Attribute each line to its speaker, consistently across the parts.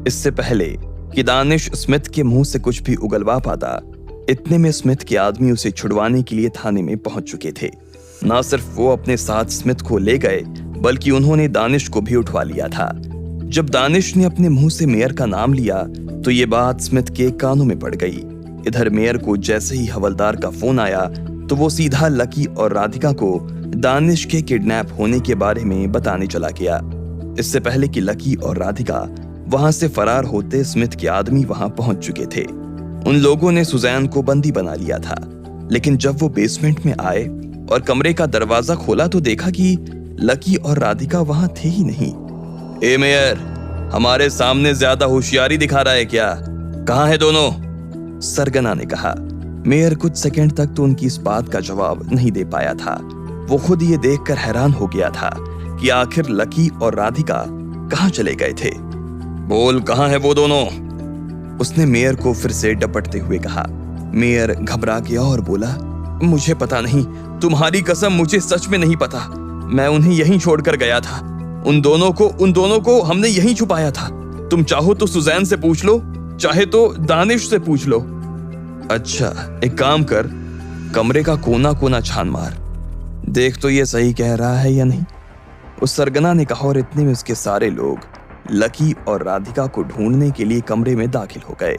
Speaker 1: इससे पहले कि दानिश स्मिथ के मुंह से कुछ भी उगलवा पाता, इतने में स्मिथ के आदमी उसे छुड़वाने के लिए थाने में पहुंच चुके थे। ना सिर्फ वो अपने साथ स्मिथ को ले गए, बल्कि उन्होंने दानिश को भी उठवा लिया था। जब दानिश ने अपने मुंह से मेयर का नाम लिया तो ये बात स्मिथ के कानों में पड़ गई। इधर मेयर को जैसे ही हवलदार का फोन आया तो वो सीधा लकी और राधिका को दानिश के किडनैप होने के बारे में बताने चला गया। इससे पहले कि लकी और राधिका वहां से फरार होते, स्मिथ के आदमी वहां पहुंच चुके थे। उन लोगों ने सुजैन को बंदी बना लिया था, लेकिन जब वो बेसमेंट में आए और कमरे का दरवाजा खोला तो देखा कि लकी और राधिका वहां थे ही नहीं। ए मेयर, हमारे सामने ज्यादा होशियारी दिखा रहा है क्या? कहां है दोनों? सरगना ने कहा। मेयर कुछ सेकंड तक तो उनकी इस बात का जवाब नहीं दे पाया था। वो खुद ये देखकर हैरान हो गया था कि आखिर लकी और राधिका कहां चले गए थे। बोल, कहां है वो दोनों? उसने मेयर को फिर से डपटते हुए कहा। मेयर घबरा गया और बोला, मुझे पता नहीं, तुम्हारी कसम मुझे सच में नहीं पता। मैं उन्हें यहीं छोड़कर गया था। उन दोनों को हमने यहीं छुपाया था। तुम चाहो तो सुजैन से पूछ लो, चाहे तो दानिश से पूछ लो। अच्छा, एक काम कर, कमरे का कोना कोना छान मार, देख तो ये सही कह रहा है या नहीं। उस सरगना ने कहा और इतने में उसके सारे लोग लकी और राधिका को ढूंढने के लिए कमरे में दाखिल हो गए।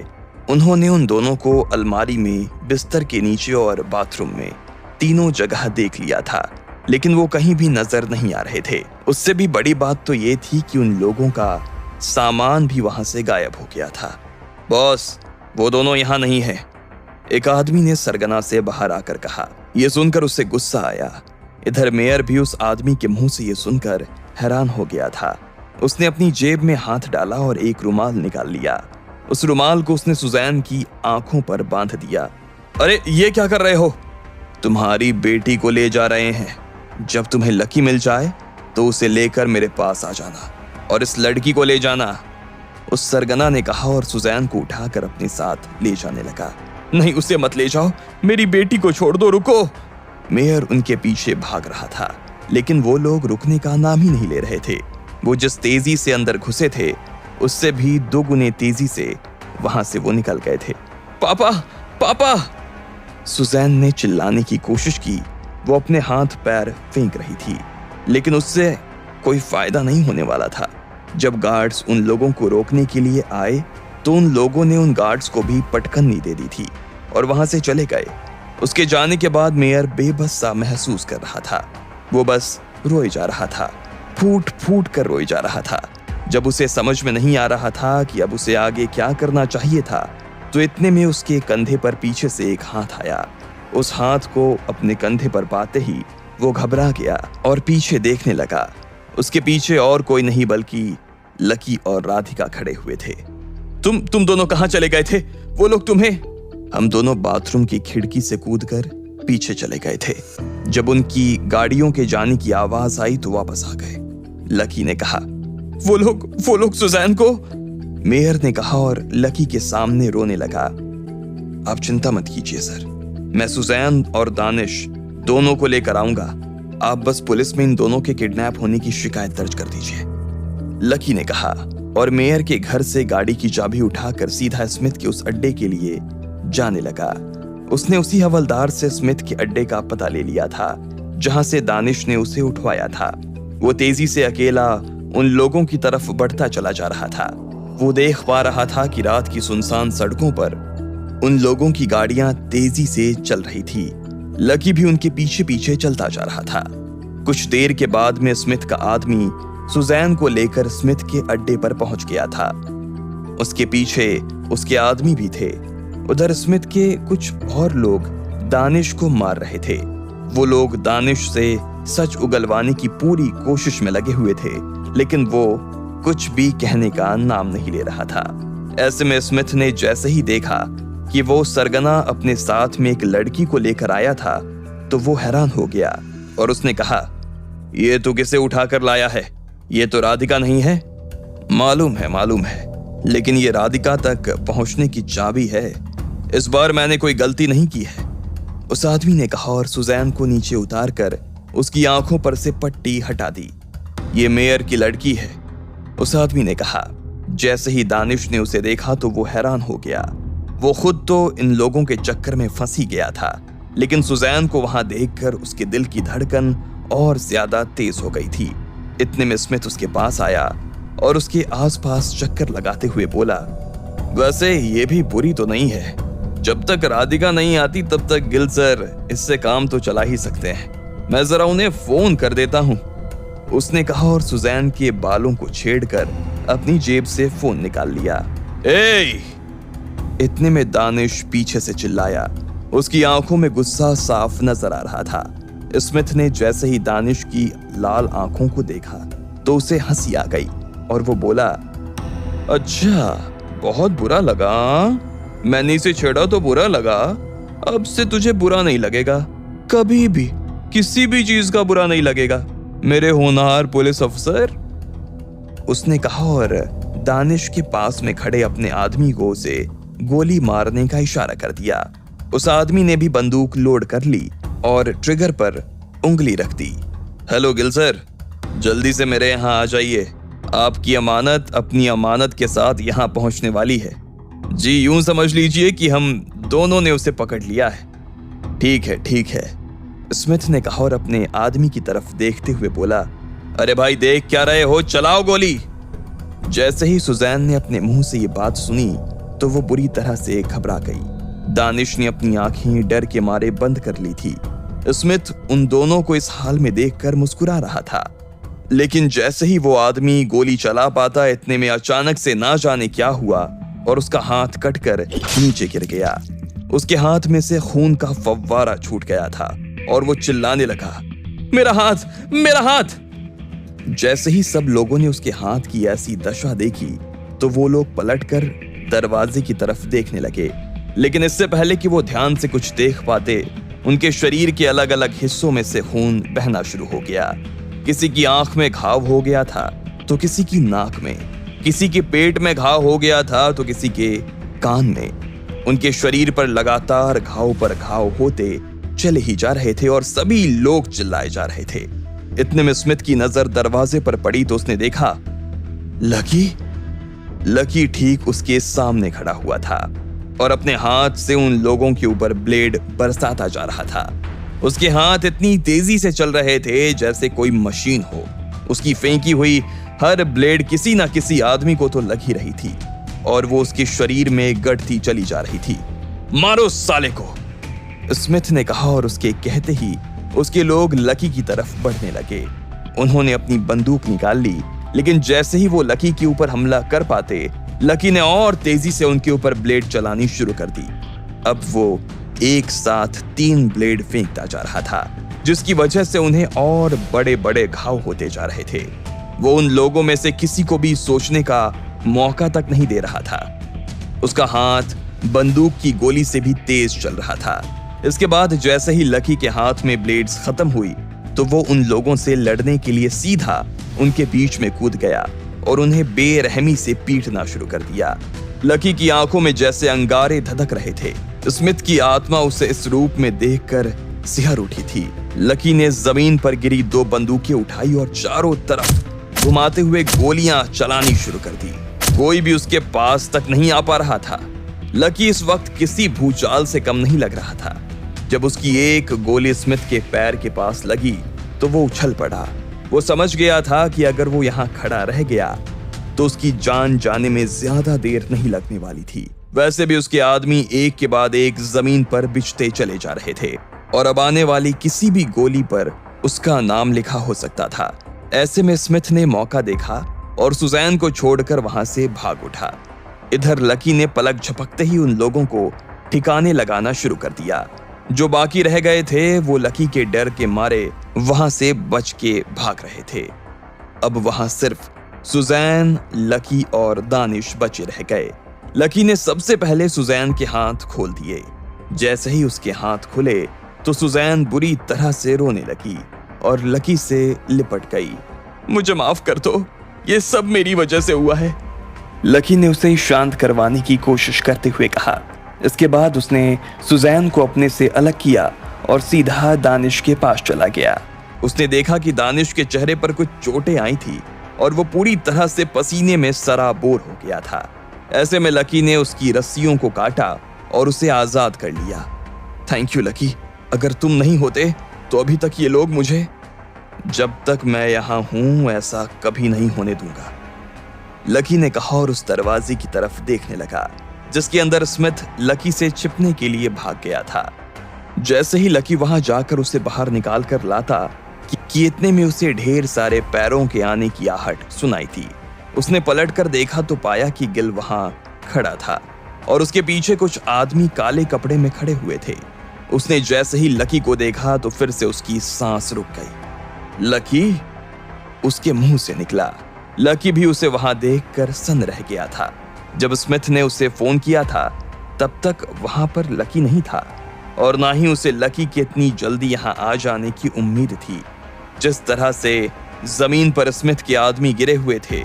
Speaker 1: उन्होंने उन दोनों को अलमारी में, बिस्तर के नीचे और बाथरूम में, तीनों जगह देख लिया था, लेकिन वो कहीं भी नजर नहीं आ रहे थे। उससे भी बड़ी बात तो ये थी कि उन लोगों का सामान भी वहां से गायब हो गया था। बॉस, वो दोनों यहाँ नहीं है, एक आदमी ने सरगना से बाहर आकर कहा। यह सुनकर उससे गुस्सा आया। इधर मेयर भी उस आदमी के मुंह से ये सुनकर हैरान हो गया था। उसने अपनी जेब में हाथ डाला और एक रुमाल निकाल लिया। उस रुमाल को उसने सुजैन की आंखों पर बांध दिया। अरे ये क्या कर रहे हो? तुम्हारी बेटी को ले जा रहे हैं। जब तुम्हें लकी मिल जाए तो उसे लेकर मेरे पास आ जाना और इस लड़की को ले जाना, उस सरगना ने कहा और सुजैन को उठाकर अपने साथ ले जाने लगा। नहीं, उसे मत ले जाओ, मेरी बेटी को छोड़ दो, रुको। मेयर उनके पीछे भाग रहा था, लेकिन वो लोग रुकने का नाम ही नहीं ले रहे थे। वो जिस तेजी से अंदर घुसे थे, उससे भी दोगुने तेजी से वहां से वो निकल गए थे। पापा, पापा! सुजैन ने चिल्लाने की कोशिश की। वो अपने हाथ पैर फेंक रही थी, लेकिन उससे कोई फायदा नहीं होने वाला था। जब गार्ड्स उन लोगों को रोकने के लिए आए तो उन लोगों ने उन गार्ड्स को भी पटकनी दे दी थी और वहां से चले गए। उसके जाने के बाद मेयर बेबस सा महसूस कर रहा था। वो बस रोए जा रहा था, फूट फूट कर रोए जा रहा था। जब उसे समझ में नहीं आ रहा था कि अब उसे आगे क्या करना चाहिए था, तो इतने में उसके कंधे पर पीछे से एक हाथ आया। उस हाथ को अपने कंधे पर पाते ही वो घबरा गया और पीछे देखने लगा। उसके पीछे और कोई नहीं बल्कि लकी और राधिका खड़े हुए थे। तुम दोनों कहां चले गए थे? वो लोग तुम्हें? हम दोनों बाथरूम की खिड़की से कूदकर पीछे चले गए थे। जब उनकी गाड़ियों के जाने की आवाज आई तो वापस आ गए, लकी ने कहा। वो लोग सुजैन को? मेयर ने कहा और लकी के सामने रोने लगा। आप चिंता मत कीजिए सर, मैं सुजैन और दानिश दोनों को लेकर आऊंगा। आप बस पुलिस में इन दोनों के किडनैप होने की शिकायत दर्ज कर दीजिए, लकी ने कहा और मेयर के घर से गाड़ी की चाबी उठाकर सीधा स्मिथ के उस अड्डे के लिए जाने लगा। उसने उसी हवलदार से स्मिथ के अड्डे का पता ले लिया था जहां से दानिश ने उसे उठवाया था। वो तेजी से अकेला उन लोगों की तरफ बढ़ता चला जा रहा था। वो देख पा रहा था कि रात की सुनसान सड़कों पर उन लोगों की गाड़ियां तेजी से चल रही थी। लकी भी उनके पीछे पीछे चलता जा रहा था। कुछ देर के बाद में स्मिथ का आदमी सुजैन को लेकर स्मिथ के अड्डे पर पहुंच गया था। उसके पीछे उसके आदमी भी थे। उधर स्मिथ के कुछ और लोग दानिश को मार रहे थे। वो लोग दानिश से सच उगलवाने की पूरी कोशिश में लगे हुए थे, लेकिन वो कुछ भी कहने का नाम नहीं ले रहा था। ऐसे में स्मिथ ने जैसे ही देखा कि वो सरगना अपने साथ में एक लड़की को लेकर आया था, तो वो हैरान हो गया और उसने कहा, ये तो किसे उठाकर लाया है? ये तो राधिका नहीं है। मालूम है, लेकिन ये राधिका तक पहुंचने की चाबी है। इस बार मैंने कोई गलती नहीं की है, उस आदमी ने कहा और सुजैन को नीचे उतारकर उसकी आंखों पर से पट्टी हटा दी। ये मेयर की लड़की है, उस आदमी ने कहा। जैसे ही दानिश ने उसे देखा तो वो हैरान हो गया। वो खुद तो इन लोगों के चक्कर में फंस ही गया था, लेकिन सुजैन को वहां देखकर उसके दिल की धड़कन और ज्यादा तेज हो गई थी। इतने में स्मिथ उसके पास आया और उसके आसपास चक्कर लगाते हुए बोला, वैसे ये भी बुरी तो नहीं है। जब तक राधिका नहीं आती तब तक गिल सर इससे काम तो चला ही सकते हैं। मैं जरा उन्हें फोन कर देता हूं, उसने कहा और सुजैन के बालों को छेड़कर अपनी जेब से फोन निकाल लिया। ए! इतने में दानिश पीछे से चिल्लाया। उसकी आंखों में गुस्सा साफ नजर आ रहा था। स्मिथ ने जैसे ही दानिश की लाल आंखों को देखा तो उसे हंसी आ गई और वो बोला, अच्छा बहुत बुरा लगा। मैंने इसे छेड़ा तो बुरा लगा, अब से तुझे बुरा नहीं लगेगा, कभी भी किसी भी चीज का बुरा नहीं लगेगा मेरे होनहार पुलिस अफसर, उसने कहा और दानिश के पास में खड़े अपने आदमी को उसे गोली मारने का इशारा कर दिया। उस आदमी ने भी बंदूक लोड कर ली और ट्रिगर पर उंगली रख दी। हेलो गिल सर, जल्दी से मेरे यहाँ आ जाइए, आपकी अमानत अपनी अमानत के साथ यहाँ पहुंचने वाली है। जी यूं समझ लीजिए कि हम दोनों ने उसे पकड़ लिया है। ठीक है, स्मिथ ने कहा और अपने आदमी की तरफ देखते हुए बोला, अरे भाई देख क्या रहे हो, चलाओ गोली। जैसे ही सुजैन ने अपने मुंह से ये बात सुनी तो वो बुरी तरह से घबरा गई। दानिश ने अपनी आंखें डर के मारे बंद कर ली थी। स्मिथ उन दोनों को इस हाल में देखकर मुस्कुरा रहा था, लेकिन जैसे ही वो आदमी गोली चला पाता इतने में अचानक से ना जाने क्या हुआ और उसका हाथ कटकर नीचे गिर गया। उसके हाथ में से खून का फव्वारा छूट गया था और वो चिल्लाने लगा, मेरा हाथ, मेरा हाथ। जैसे ही सब लोगों ने उसके हाथ की ऐसी दशा देखी तो वो लोग पलटकर दरवाजे की तरफ देखने लगे, लेकिन इससे पहले कि वो ध्यान से कुछ देख पाते उनके शरीर के अलग अलग हिस्सों में से खून बहना शुरू हो गया। किसी की आंख में घाव हो गया था तो किसी की नाक में, किसी के पेट में घाव हो गया था तो किसी के कान में। उनके शरीर पर लगातार घाव पर घाव होते चले ही जा रहे थे और सभी लोग चिल्लाए जा रहे थे। इतने में स्मिथ की नजर दरवाजे पर पड़ी तो उसने देखा लकी ठीक उसके सामने खड़ा हुआ था और अपने हाथ से उन लोगों के ऊपर ब्लेड बरसाता जा रहा था। उसके हाथ इतनी तेजी से चल रहे थे जैसे कोई मशीन हो। उसकी फेंकी हुई हर ब्लेड किसी ना किसी आदमी को तो लग ही रही थी और वो उसके शरीर में गढ़ती चली जा रही थी। मारो साले को, स्मिथ ने कहा और उसके कहते ही उसके लोग लकी की तरफ बढ़ने लगे। उन्होंने अपनी बंदूक निकाल ली, लेकिन जैसे ही वो लकी के ऊपर हमला कर पाते लकी ने और तेजी से उनके ऊपर ब्लेड चलानी शुरू कर दी। अब वो एक साथ 3 ब्लेड फेंकता जा रहा था, जिसकी वजह से उन्हें और बड़े बड़े घाव होते जा रहे थे। वो उन लोगों में से किसी को भी सोचने का मौका तक नहीं दे रहा था। उसका हाथ बंदूक की गोली से भी तेज चल रहा था। इसके बाद जैसे ही लकी के हाथ में ब्लेड्स खत्म हुई तो वो उन लोगों से लड़ने के लिए सीधा उनके बीच में कूद गया और उन्हें बेरहमी से पीटना शुरू कर दिया। लकी की आंखों में जैसे अंगारे धधक रहे थे। स्मिथ की आत्मा उसे इस रूप में देखकर सिहर उठी थी। लकी ने जमीन पर गिरी 2 बंदूकें उठाई और चारों तरफ घुमाते हुए गोलियां चलानी शुरू कर दी। कोई भी उसके पास तक नहीं आ पा रहा था। लकी इस वक्त किसी भूचाल से कम नहीं लग रहा था। जब उसकी एक गोली स्मिथ के पैर के पास लगी तो वो उछल पड़ा। वो समझ गया था कि अगर वो यहाँ खड़ा रह गया तो उसकी जान जाने में ज्यादा देर नहीं लगने वाली थी। वैसे भी उसके आदमी एक के बाद एक जमीन पर बिछते चले जा रहे थे और अब आने वाली किसी भी गोली पर उसका नाम लिखा हो सकता था। ऐसे में स्मिथ ने मौका देखा और सुजैन को छोड़कर वहां से भाग उठा। इधर लकी ने पलक झपकते ही उन लोगों को ठिकाने लगाना शुरू कर दिया। जो बाकी रह गए थे वो लकी के डर के मारे वहां से बच के भाग रहे थे। अब वहां सिर्फ सुजैन, लकी और दानिश बचे रह गए। लकी ने सबसे पहले सुजैन के हाथ खोल दिए। जैसे ही उसके हाथ खुले तो सुजैन बुरी तरह से रोने लगी और लकी से लिपट गई। मुझे माफ कर दो, ये सब मेरी वजह से हुआ है, लकी ने उसे शांत करवाने की कोशिश करते हुए कहा। इसके बाद उसने सुजैन को अपने से अलग किया और सीधा दानिश के पास चला गया। उसने देखा कि दानिश के चेहरे पर कुछ चोटें आई थी और वो पूरी तरह से पसीने में सराबोर हो गया था। ऐसे में लकी ने उसकी रस्सियों को काटा और उसे आजाद कर लिया। थैंक यू लकी, अगर तुम नहीं होते तो अभी तक ये लोग मुझे। जब तक मैं यहां हूं ऐसा कभी नहीं होने दूंगा, लकी ने कहा और उस दरवाजे की तरफ देखने लगा जिसके अंदर स्मिथ लकी से छिपने के लिए भाग गया था। जैसे ही लकी वहां जाकर उसे बाहर निकाल कर लाता कि इतने में उसे ढेर सारे पैरों के आने की आहट सुनाई थी। उसने पलटकर देखा तो पाया कि गिल वहां खड़ा था और उसके पीछे कुछ आदमी काले कपड़े में खड़े हुए थे। उसने जैसे ही लकी को देखा तो फिर से उसकी सांस रुक गई। लकी, उसके मुंह से निकला। लकी भी उसे वहां देखकर सन्न रह गया था। जब स्मिथ ने उसे फोन किया था तब तक वहां पर लकी नहीं था और ना ही उसे लकी के इतनी जल्दी यहां आ जाने की उम्मीद थी। जिस तरह से जमीन पर स्मिथ के आदमी गिरे हुए थे,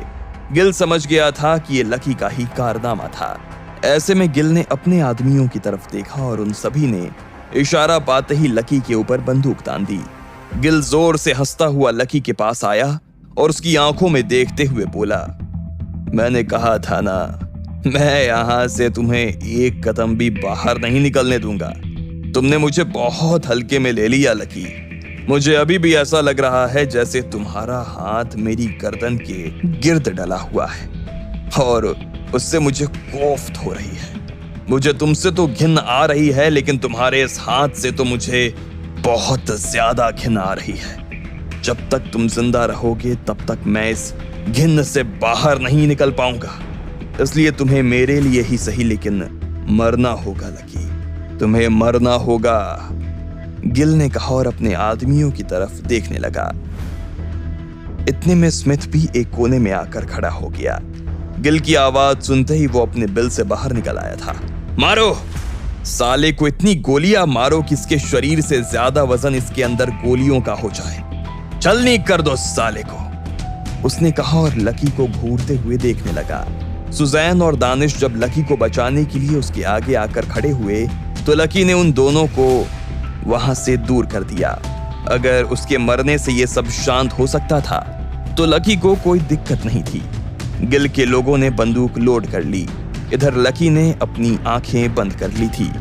Speaker 1: गिल समझ गया था कि ये लकी का ही कारनामा था। ऐसे में गिल ने अपने आदमियों की तरफ देखा और उन सभी ने इशारा पाते ही लकी के ऊपर बंदूक तान दी। गिल जोर से हंसता हुआ लकी के पास आया और उसकी आंखों में देखते हुए बोला, मैंने कहा था ना, मैं यहां से तुम्हें एक कदम भी बाहर नहीं निकलने दूंगा। तुमने मुझे बहुत हल्के में ले लिया लकी। मुझे अभी भी ऐसा लग रहा है जैसे तुम्हारा हाथ मेरी गर्दन के गिर्द डला हुआ है और उससे मुझे कोफ्त हो रही है। मुझे तुमसे तो घिन आ रही है, लेकिन तुम्हारे इस हाथ से तो मुझे बहुत ज्यादा घिन आ रही है। जब तक तुम जिंदा रहोगे तब तक मैं इस घिन से बाहर नहीं निकल पाऊंगा। इसलिए तुम्हें मेरे लिए ही सही लेकिन मरना होगा लकी, तुम्हें मरना होगा, गिल ने कहा और अपने आदमियों की तरफ देखने लगा। इतने में स्मिथ भी एक कोने में आकर खड़ा हो गया। गिल की आवाज सुनते ही वो अपने बिल से बाहर निकल आया था। मारो साले को, इतनी गोलियां मारो कि इसके शरीर से ज्यादा वजन इसके अंदर गोलियों का हो जाए। चलनी कर दो साले को, उसने कहा और लकी को घूरते हुए देखने लगा। सुजैन और दानिश जब लकी को बचाने के लिए उसके आगे आकर खड़े हुए तो लकी ने उन दोनों को वहां से दूर कर दिया। अगर उसके मरने से ये सब शांत हो सकता था तो लकी को कोई दिक्कत नहीं थी। गिल के लोगों ने बंदूक लोड कर ली। इधर लकी ने अपनी आंखें बंद कर ली थी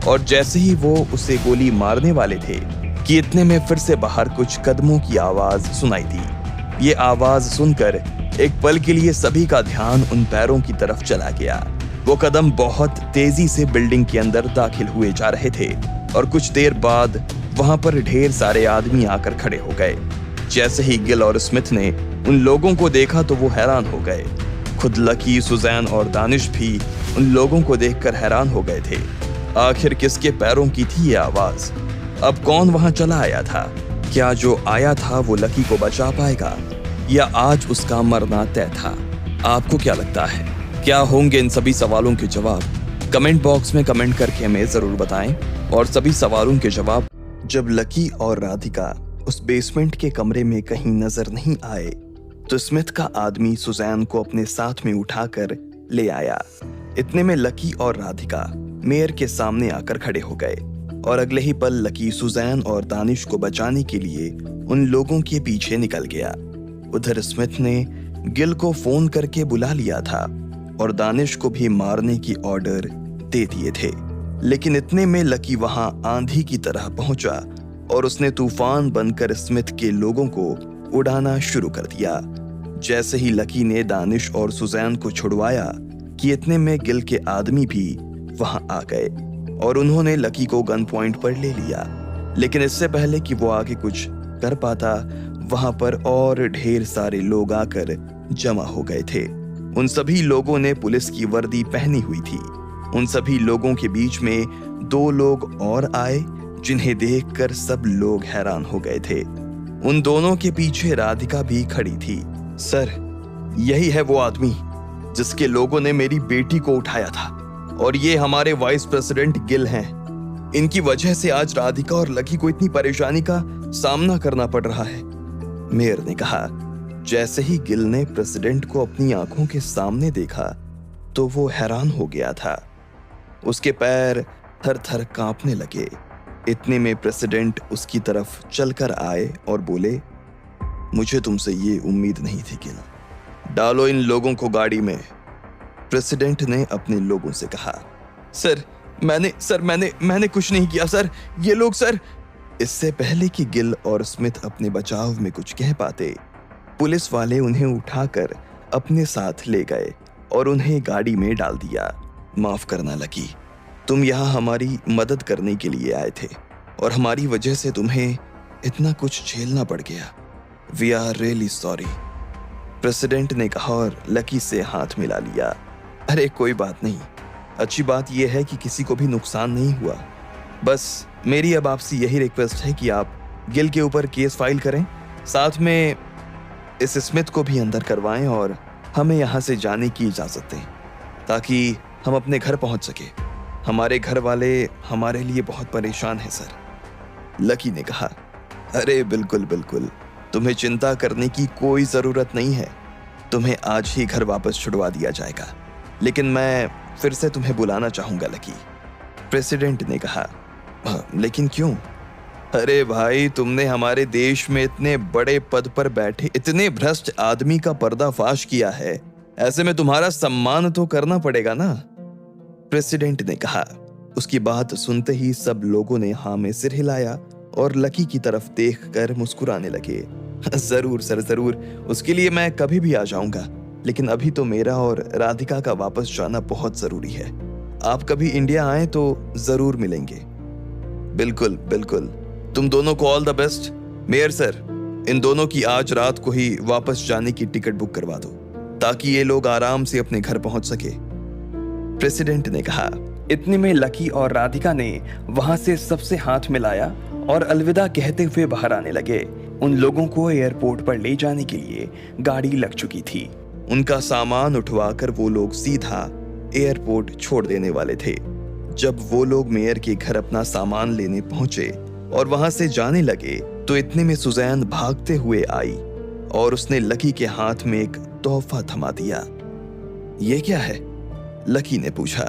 Speaker 1: और जैसे ही वो उसे गोली मारने वाले थे कि इतने में फिर से बाहर कुछ कदमों की आवाज सुनाई दी। ये आवाज सुनकर एक पल के लिए सभी का ध्यान उन पैरों की तरफ चला गया। वो कदम बहुत तेजी से बिल्डिंग के अंदर दाखिल हुए जा रहे थे और कुछ देर बाद वहां पर ढेर सारे आदमी आकर खड़े हो गए। जैसे ही गिल और स्मिथ ने उन लोगों को देखा तो वो हैरान हो गए। खुद लकी, सुजैन और दानिश भी उन लोगों को देखकर हैरान हो गए थे। आखिर किसके पैरों की थी ये आवाज? अब कौन वहां चला आया था? क्या जो आया था वो लकी को बचा पाएगा या आज उसका मरना तय था? आपको क्या लगता है, क्या होंगे इन सभी सवालों के जवाब? कमेंट बॉक्स में कमेंट करके हमें जरूर बताएं। और सभी सवालों के जवाब जब लकी और राधिका उस बेसमेंट के कमरे में कहीं नजर नहीं आए तो स्मिथ का आदमी सुजैन को अपने साथ में उठाकर ले आया। इतने में लकी और राधिका मेयर के सामने आकर खड़े हो गए और अगले ही पल लकी सुजैन और दानिश को बचाने के लिए उन लोगों के पीछे निकल गया। उधर स्मिथ ने गिल को फोन करके बुला लिया था और दानिश को भी मारने की ऑर्डर दे दिए थे। लेकिन इतने में लकी वहां आंधी की तरह पहुंचा और उसने तूफान बनकर स्मिथ के लोगों को उड़ाना शुरू कर दिया। जैसे ही लकी ने दानिश और सुजैन को छुड़वाया कि इतने में गिल के आदमी भी वहां आ गए और उन्होंने लकी को गन पॉइंट पर ले लिया। लेकिन इससे पहले कि वो आगे कुछ कर पाता वहां पर और ढेर सारे लोग आकर जमा हो गए थे। उन सभी लोगों ने पुलिस की वर्दी पहनी हुई थी। उन सभी लोगों के बीच में दो लोग और आए जिन्हें देखकर सब लोग हैरान हो गए थे। उन दोनों के पीछे राधिका भी खड़ी थी। सर, यही है वो आदमी जिसके लोगों ने मेरी बेटी को उठाया था और ये हमारे वाइस प्रेसिडेंट गिल हैं। इनकी वजह से आज राधिका और लकी को इतनी परेशानी का सामना करना पड़ रहा है, मेयर ने कहा। जैसे ही गिल ने प्रेसिडेंट को अपनी आंखों के सामने देखा तो वो हैरान हो गया था। उसके पैर थर-थर कांपने लगे। इतने में प्रेसिडेंट उसकी तरफ चलकर आए और बोले, मुझे तुमसे ये उम्मीद नहीं थी गिल, डालो इन लोगों को गाड़ी में, प्रेसिडेंट ने अपने लोगों से कहा। सर मैंने कुछ नहीं किया सर, ये लोग सर। इससे पहले कि गिल और स्मिथ अपने बचाव में कुछ कह पाते, पुलिस वाले उन्हें उठाकर अपने साथ ले गए और उन्हें गाड़ी में डाल दिया। माफ करना लकी, तुम यहाँ हमारी मदद करने के लिए आए थे और हमारी वजह से तुम्हें इतना कुछ झेलना पड़ गया। We are really sorry, president ने कहा और लकी से हाथ मिला लिया। अरे कोई बात नहीं, अच्छी बात यह है कि किसी को भी नुकसान नहीं हुआ। बस मेरी अब आपसे यही रिक्वेस्ट है कि आप गिल के ऊपर केस फाइल करें, साथ में इस स्मिथ को भी अंदर करवाएं और हमें यहाँ से जाने की इजाज़त दें ताकि हम अपने घर पहुँच सके। हमारे घर वाले हमारे लिए बहुत परेशान हैं सर, लकी ने कहा। अरे बिल्कुल बिल्कुल, तुम्हें चिंता करने की कोई ज़रूरत नहीं है, तुम्हें आज ही घर वापस छुड़वा दिया जाएगा। लेकिन मैं फिर से तुम्हें बुलाना चाहूँगा लकी, प्रेसिडेंट ने कहा। लेकिन क्यों? अरे भाई, तुमने हमारे देश में इतने बड़े पद पर बैठे इतने भ्रष्ट आदमी का पर्दाफाश किया है, ऐसे में तुम्हारा सम्मान तो करना पड़ेगा ना, प्रेसिडेंट ने कहा। उसकी बात सुनते ही सब लोगों ने हाँ में सिर हिलाया और लकी की तरफ देखकर मुस्कुराने लगे। जरूर सर जरूर, उसके लिए मैं कभी भी आ जाऊंगा, लेकिन अभी तो मेरा और राधिका का वापस जाना बहुत जरूरी है। आप कभी इंडिया आए तो जरूर मिलेंगे। बिल्कुल बिल्कुल, तुम दोनों को all the best. Mayor sir, इन दोनों की आज रात को ही वापस जाने की टिकट बुक करवा दो ताकि ये लोग आराम से अपने घर पहुंच सके, प्रेसिडेंट ने कहा। इतने में लकी और राधिका ने वहां से सबसे हाथ मिलाया और अलविदा कहते हुए बाहर आने लगे। उन लोगों को एयरपोर्ट पर ले जाने के लिए गाड़ी लग चुकी थी। उनका सामान उठवाकर वो लोग सीधा एयरपोर्ट छोड़ देने वाले थे। जब वो लोग मेयर के घर अपना सामान लेने पहुंचे और वहां से जाने लगे तो इतने में सुजैन भागते हुए आई और उसने लकी के हाथ में एक तोहफा थमा दिया। ये क्या है? लकी ने पूछा।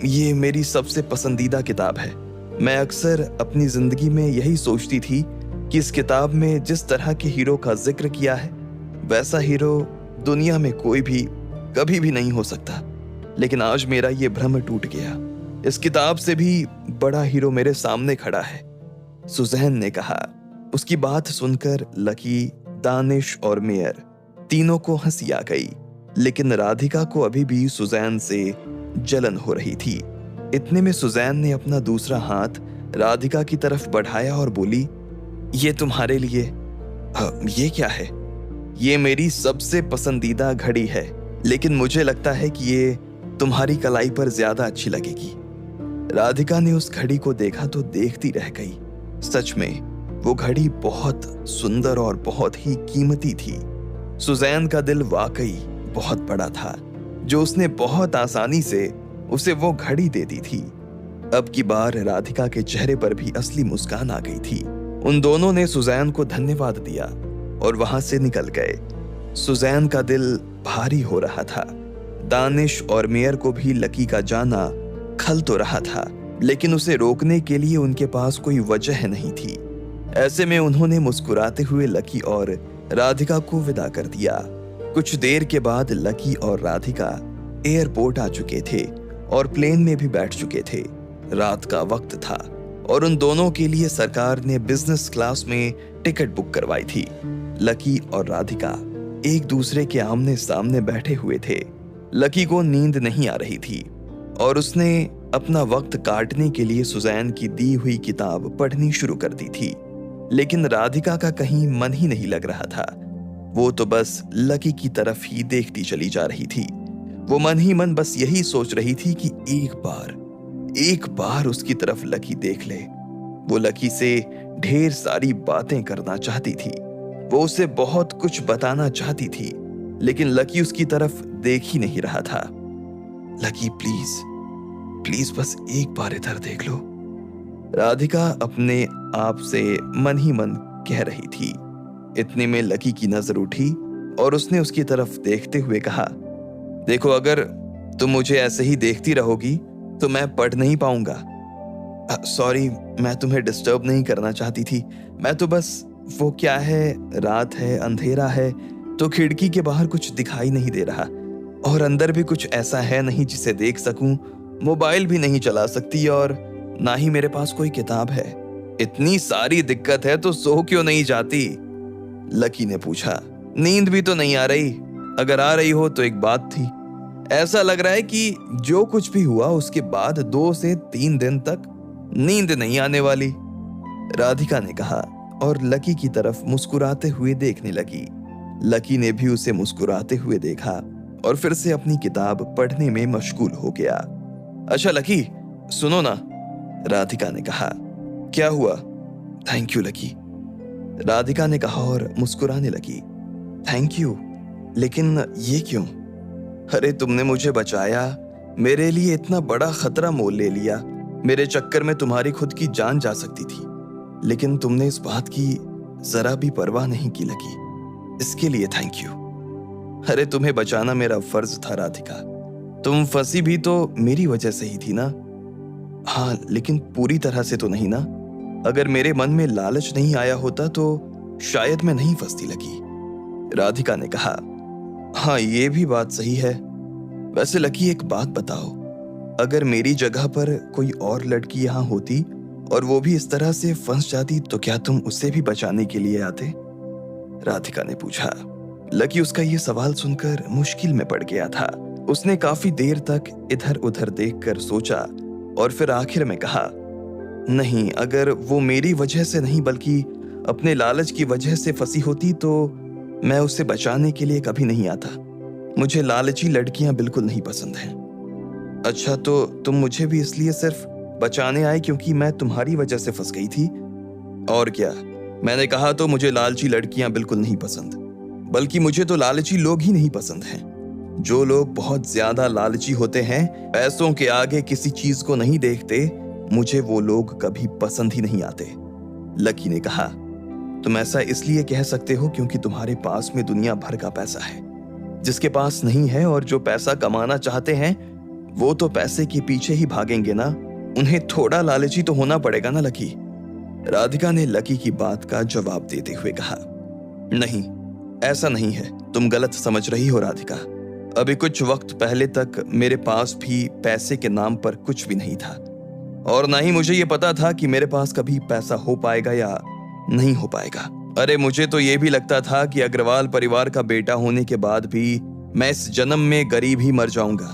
Speaker 1: ये मेरी सबसे पसंदीदा किताब है। मैं अक्सर अपनी जिंदगी में यही सोचती थी कि इस किताब में जिस तरह के हीरो का जिक्र किया है वैसा हीरो दुनिया में कोई भी कभी भी नहीं हो सकता, लेकिन आज मेरा ये भ्रम टूट गया। इस किताब से भी बड़ा हीरो मेरे सामने खड़ा है, सुजैन ने कहा। उसकी बात सुनकर लकी, दानिश और मेयर तीनों को हंसी आ गई, लेकिन राधिका को अभी भी सुजैन से जलन हो रही थी। इतने में सुजैन ने अपना दूसरा हाथ राधिका की तरफ बढ़ाया और बोली, ये तुम्हारे लिए। ये क्या है? ये मेरी सबसे पसंदीदा घड़ी है, लेकिन मुझे लगता है कि ये तुम्हारी कलाई पर ज्यादा अच्छी लगेगी। राधिका ने उस घड़ी को देखा तो देखती रह गई। सच में वो घड़ी बहुत सुंदर और बहुत ही कीमती थी। सुजैन का दिल वाकई बहुत बड़ा था, जो उसने बहुत आसानी से उसे वो घड़ी दे दी थी। अब की बार राधिका के चेहरे पर भी असली मुस्कान आ गई थी। उन दोनों ने सुजैन को धन्यवाद दिया और वहां से निकल गए। सुजैन का दिल भारी हो रहा था। दानिश और मेयर को भी लकी का जाना खल तो रहा था, लेकिन उसे रोकने के लिए उनके पास कोई वजह नहीं थी। ऐसे में उन्होंने मुस्कुराते हुए लकी और राधिका को विदा कर दिया। कुछ देर के बाद लकी और राधिका एयरपोर्ट आ चुके थे और प्लेन में भी बैठ चुके थे। रात का वक्त था और उन दोनों के लिए सरकार ने बिजनेस क्लास में टिकट बुक करवाई थी। लकी और राधिका एक दूसरे के आमने सामने बैठे हुए थे। लकी को नींद नहीं आ रही थी और उसने अपना वक्त काटने के लिए सुजैन की दी हुई किताब पढ़नी शुरू कर दी थी, लेकिन राधिका का कहीं मन ही नहीं लग रहा था। वो तो बस लकी की तरफ ही देखती चली जा रही थी। वो मन ही मन बस यही सोच रही थी कि एक बार उसकी तरफ लकी देख ले। वो लकी से ढेर सारी बातें करना चाहती थी। वो उसे बहुत कुछ बताना चाहती थी, लेकिन लकी उसकी तरफ देख ही नहीं रहा था। लकी प्लीज बस एक बार इधर देख लो, राधिका अपने आप से मन ही मन कह रही थी। इतने में लकी की नजर उठी और उसने उसकी तरफ देखते हुए कहा, देखो, अगर तुम मुझे ऐसे ही देखती रहोगी तो मैं पढ़ नहीं पाऊंगा। सॉरी, मैं तुम्हें डिस्टर्ब नहीं करना चाहती थी। मैं तो बस, वो क्या है, रात है, अंधेरा है, तो खिड़की के बाहर कुछ दिखाई नहीं दे रहा और अंदर भी कुछ ऐसा है नहीं जिसे देख सकूं। मोबाइल भी नहीं चला सकती और ना ही मेरे पास कोई किताब है। इतनी सारी दिक्कत है तो सो क्यों नहीं जाती? लकी ने पूछा। नींद भी तो नहीं आ रही। अगर आ रही हो तो एक बात थी। ऐसा लग रहा है कि जो कुछ भी हुआ उसके बाद 2 से 3 दिन तक नींद नहीं आने वाली, राधिका ने कहा और लकी की तरफ मुस्कुराते हुए देखने लगी। लकी ने भी उसे मुस्कुराते हुए देखा और फिर से अपनी किताब पढ़ने में मशगूल हो गया। अच्छा लकी, सुनो ना, राधिका ने कहा। क्या हुआ? थैंक यू लकी, राधिका ने कहा और मुस्कुराने लगी। Thank you? लेकिन ये क्यों? अरे तुमने मुझे बचाया, मेरे लिए इतना बड़ा खतरा मोल ले लिया। मेरे चक्कर में तुम्हारी खुद की जान जा सकती थी, लेकिन तुमने इस बात की जरा भी परवाह नहीं की लकी। इसके लिए थैंक यू। अरे तुम्हें बचाना मेरा फर्ज था राधिका। तुम फंसी भी तो मेरी वजह से ही थी ना? हाँ, लेकिन पूरी तरह से तो नहीं ना। अगर मेरे मन में लालच नहीं आया होता तो शायद मैं नहीं फंसती लकी, राधिका ने कहा। हाँ, ये भी बात सही है। वैसे लकी एक बात बताओ, अगर मेरी जगह पर कोई और लड़की यहाँ होती और वो भी इस तरह से फंस जाती तो क्या तुम उसे भी बचाने के लिए आते? राधिका ने पूछा। लकी उसका ये सवाल सुनकर मुश्किल में पड़ गया था। उसने काफी देर तक इधर उधर देखकर सोचा और फिर आखिर में कहा, नहीं, अगर वो मेरी वजह से नहीं बल्कि अपने लालच की वजह से फंसी होती तो मैं उसे बचाने के लिए कभी नहीं आता। मुझे लालची लड़कियां बिल्कुल नहीं पसंद हैं। अच्छा, तो तुम मुझे भी इसलिए सिर्फ बचाने आए क्योंकि मैं तुम्हारी वजह से फंस गई थी? और क्या, मैंने कहा तो मुझे लालची लड़कियां बिल्कुल नहीं पसंद, बल्कि मुझे तो लालची लोग ही नहीं पसंद हैं। जो लोग बहुत ज्यादा लालची होते हैं, पैसों के आगे किसी चीज को नहीं देखते, मुझे वो लोग कभी पसंद ही नहीं आते, लकी ने कहा। तुम ऐसा इसलिए कह सकते हो क्योंकि तुम्हारे पास में दुनिया भर का पैसा है। जिसके पास नहीं है और जो पैसा कमाना चाहते हैं वो तो पैसे के पीछे ही भागेंगे ना। उन्हें थोड़ा लालची तो होना पड़ेगा ना लकी, राधिका ने लकी की बात का जवाब देते हुए कहा। नहीं, ऐसा नहीं है, तुम गलत समझ रही हो राधिका। अभी कुछ वक्त पहले तक मेरे पास भी पैसे के नाम पर कुछ भी नहीं था और ना ही मुझे ये पता था कि मेरे पास कभी पैसा हो पाएगा या नहीं हो पाएगा। अरे मुझे तो ये भी लगता था कि अग्रवाल परिवार का बेटा होने के बाद भी मैं इस जन्म में गरीब ही मर जाऊंगा।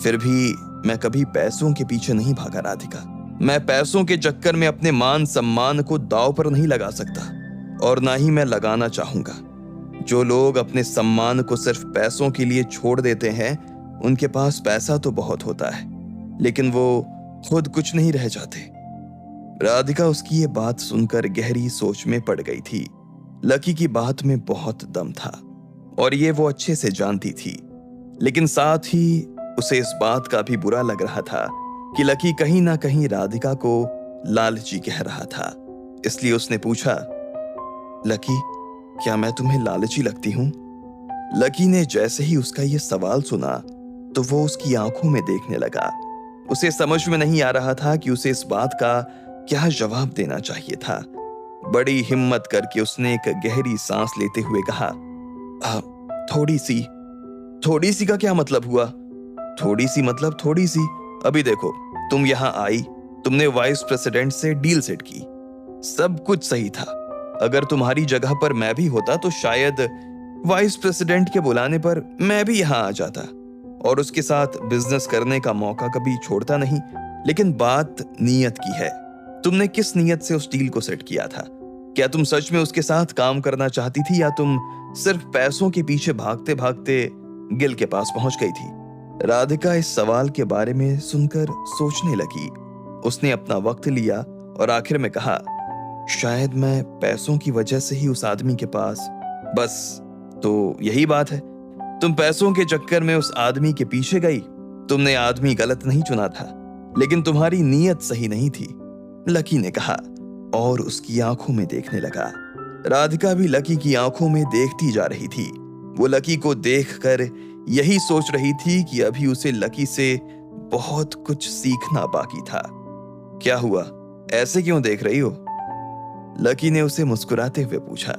Speaker 1: फिर भी मैं कभी पैसों के पीछे नहीं भागा राधिका। मैं पैसों के चक्कर में अपने मान सम्मान को दांव पर नहीं लगा सकता और ना ही मैं लगाना चाहूंगा। जो लोग अपने सम्मान को सिर्फ पैसों के लिए छोड़ देते हैं, उनके पास पैसा तो बहुत होता है, लेकिन वो खुद कुछ नहीं रह जाते। राधिका उसकी ये बात सुनकर गहरी सोच में पड़ गई थी। लकी की बात में बहुत दम था और ये वो अच्छे से जानती थी, लेकिन साथ ही उसे इस बात का भी बुरा लग रहा था कि लकी कहीं ना कहीं राधिका को लालची कह रहा था। इसलिए उसने पूछा, लकी, क्या मैं तुम्हें लालची लगती हूं? लकी ने जैसे ही उसका ये सवाल सुना तो वो उसकी आंखों में देखने लगा। उसे समझ में नहीं आ रहा था कि उसे इस बात का क्या जवाब देना चाहिए था। बड़ी हिम्मत करके उसने एक गहरी सांस लेते हुए कहा, थोड़ी सी का क्या मतलब हुआ? थोड़ी सी मतलब थोड़ी सी। अभी देखो, तुम यहां आई, तुमने वाइस प्रेसिडेंट से डील सेट की, सब कुछ सही था। अगर तुम्हारी जगह पर मैं भी होता तो शायद वाइस प्रेसिडेंट के बुलाने पर मैं भी यहां आ जाता और उसके साथ बिजनेस करने का मौका कभी छोड़ता नहीं। लेकिन बात नीयत की है। तुमने किस नीयत से उस डील को सेट किया था? क्या तुम सच में उसके साथ काम करना चाहती थी या तुम सिर्फ पैसों के पीछे भागते भागते गिल के पास पहुंच गई थी? राधिका इस सवाल के बारे में सुनकर सोचने लगी। उसने अपना वक्त लिया और आखिर में कहा, शायद मैं पैसों की वजह से ही उस आदमी के पास। बस तो यही बात है, तुम पैसों के चक्कर में उस आदमी के पीछे गई। तुमने आदमी गलत नहीं चुना था, लेकिन तुम्हारी नीयत सही नहीं थी, लकी ने कहा और उसकी आंखों में देखने लगा। राधिका भी लकी की आंखों में देखती जा रही थी। वो लकी को देखकर यही सोच रही थी कि अभी उसे लकी से बहुत कुछ सीखना बाकी था। क्या हुआ, ऐसे क्यों देख रही हो? लकी ने उसे मुस्कुराते हुए पूछा।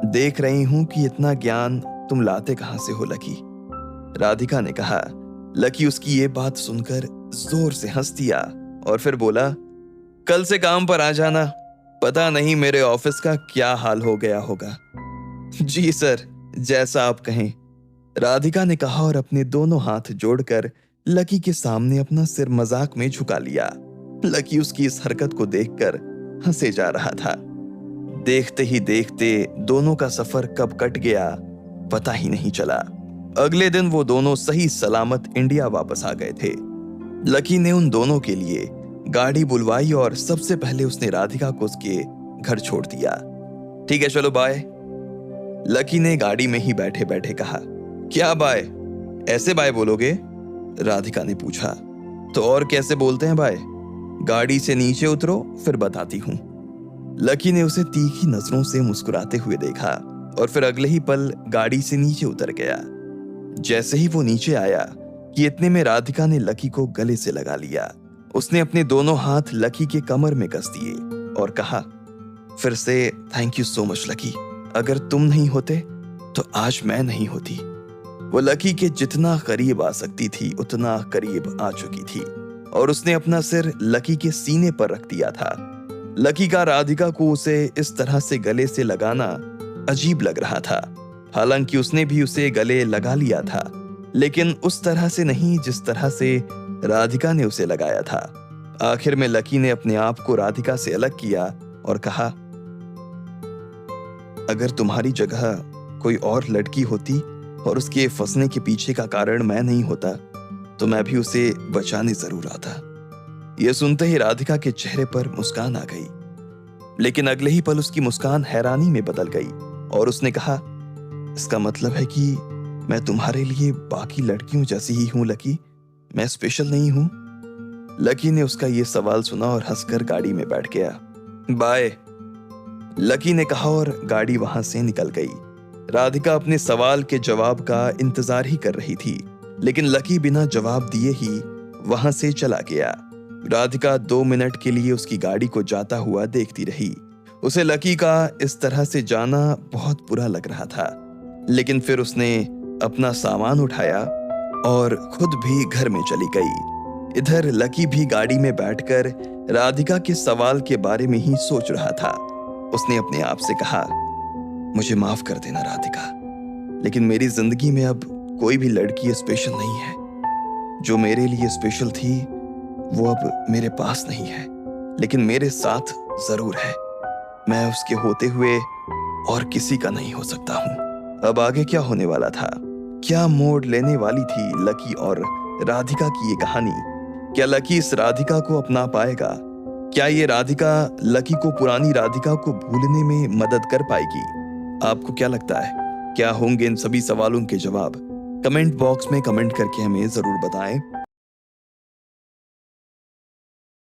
Speaker 1: देख रही हूं कि इतना ज्ञान तुम लाते कहां से हो लकी, राधिका ने कहा। लकी उसकी ये बात सुनकर जोर से हंस दिया और फिर बोला, कल से काम पर आ जाना, पता नहीं मेरे ऑफिस का क्या हाल हो गया होगा। जी सर, जैसा आप कहें, राधिका ने कहा और अपने दोनों हाथ जोड़कर लकी के सामने अपना सिर मजाक में झुका लिया। लकी उसकी इस हरकत को देखकर हंसे जा रहा था। देखते ही देखते दोनों का सफर कब कट गया पता ही नहीं चला। अगले दिन वो दोनों सही सलामत इंडिया वापस आ गए थे। लकी ने उन दोनों के लिए गाड़ी बुलवाई और सबसे पहले उसने राधिका को उसके घर छोड़ दिया। ठीक है चलो बाय, लकी ने गाड़ी में ही बैठे बैठे कहा। क्या बाय? ऐसे बाय बोलोगे? राधिका ने पूछा। तो और कैसे बोलते हैं बाय? गाड़ी से नीचे उतरो फिर बताती हूं। लकी ने उसे तीखी नजरों से मुस्कुराते हुए देखा और फिर अगले ही पल गाड़ी से नीचे उतर गया। जैसे ही वो नीचे आया कि इतने में राधिका ने लकी को गले से लगा लिया। उसने अपने दोनों हाथ लकी के कमर में कस दिए और कहा, फिर से thank you so much lucky, अगर तुम नहीं होते तो आज मैं नहीं होती। वो लकी के जितना करीब आ सकती थी उतना करीब आ चुकी थी और उसने अपना सिर लकी के सीने पर रख दिया था। लकी का राधिका को उसे इस तरह से गले से लगाना अजीब लग रहा था। हालांकि उसने भी उसे गले लगा लिया था, लेकिन उस तरह से नहीं जिस तरह से राधिका ने उसे लगाया था। आखिर में लकी ने अपने आप को राधिका से अलग किया और कहा, अगर तुम्हारी जगह कोई और लड़की होती और उसके फंसने के पीछे का कारण मैं नहीं होता तो मैं भी उसे बचाने जरूर आता। यह सुनते ही राधिका के चेहरे पर मुस्कान आ गई, लेकिन अगले ही पल उसकी मुस्कान हैरानी में बदल गई और उसने कहा, इसका मतलब है कि मैं तुम्हारे लिए बाकी लड़कियों जैसी ही हूं लकी, मैं स्पेशल नहीं हूं? लकी ने उसका यह सवाल सुना और हंसकर गाड़ी में बैठ गया। बाय, लकी ने कहा और गाड़ी वहां से निकल गई। राधिका अपने सवाल के जवाब का इंतजार ही कर रही थी, लेकिन लकी बिना जवाब दिए ही वहां से चला गया। राधिका 2 मिनट के लिए उसकी गाड़ी को जाता हुआ देखती रही। उसे लकी का इस तरह से जाना बहुत बुरा लग रहा था, लेकिन फिर उसने अपना सामान उठाया और खुद भी घर में चली गई। इधर लकी भी गाड़ी में बैठकर राधिका के सवाल के बारे में ही सोच रहा था। उसने अपने आप से कहा, मुझे माफ कर देना राधिका, लेकिन मेरी जिंदगी में अब कोई भी लड़की स्पेशल नहीं है। जो मेरे लिए स्पेशल थी वो अब मेरे पास नहीं है, लेकिन मेरे साथ जरूर है। मैं उसके होते हुए और किसी का नहीं हो सकता हूं। अब आगे क्या होने वाला था, क्या मोड़ लेने वाली थी लकी और राधिका की ये कहानी? क्या लकी इस राधिका को अपना पाएगा? क्या ये राधिका लकी को पुरानी राधिका को भूलने में मदद कर पाएगी? आपको क्या लगता है, क्या होंगे इन सभी सवालों के जवाब? कमेंट बॉक्स में कमेंट करके हमें जरूर बताएं।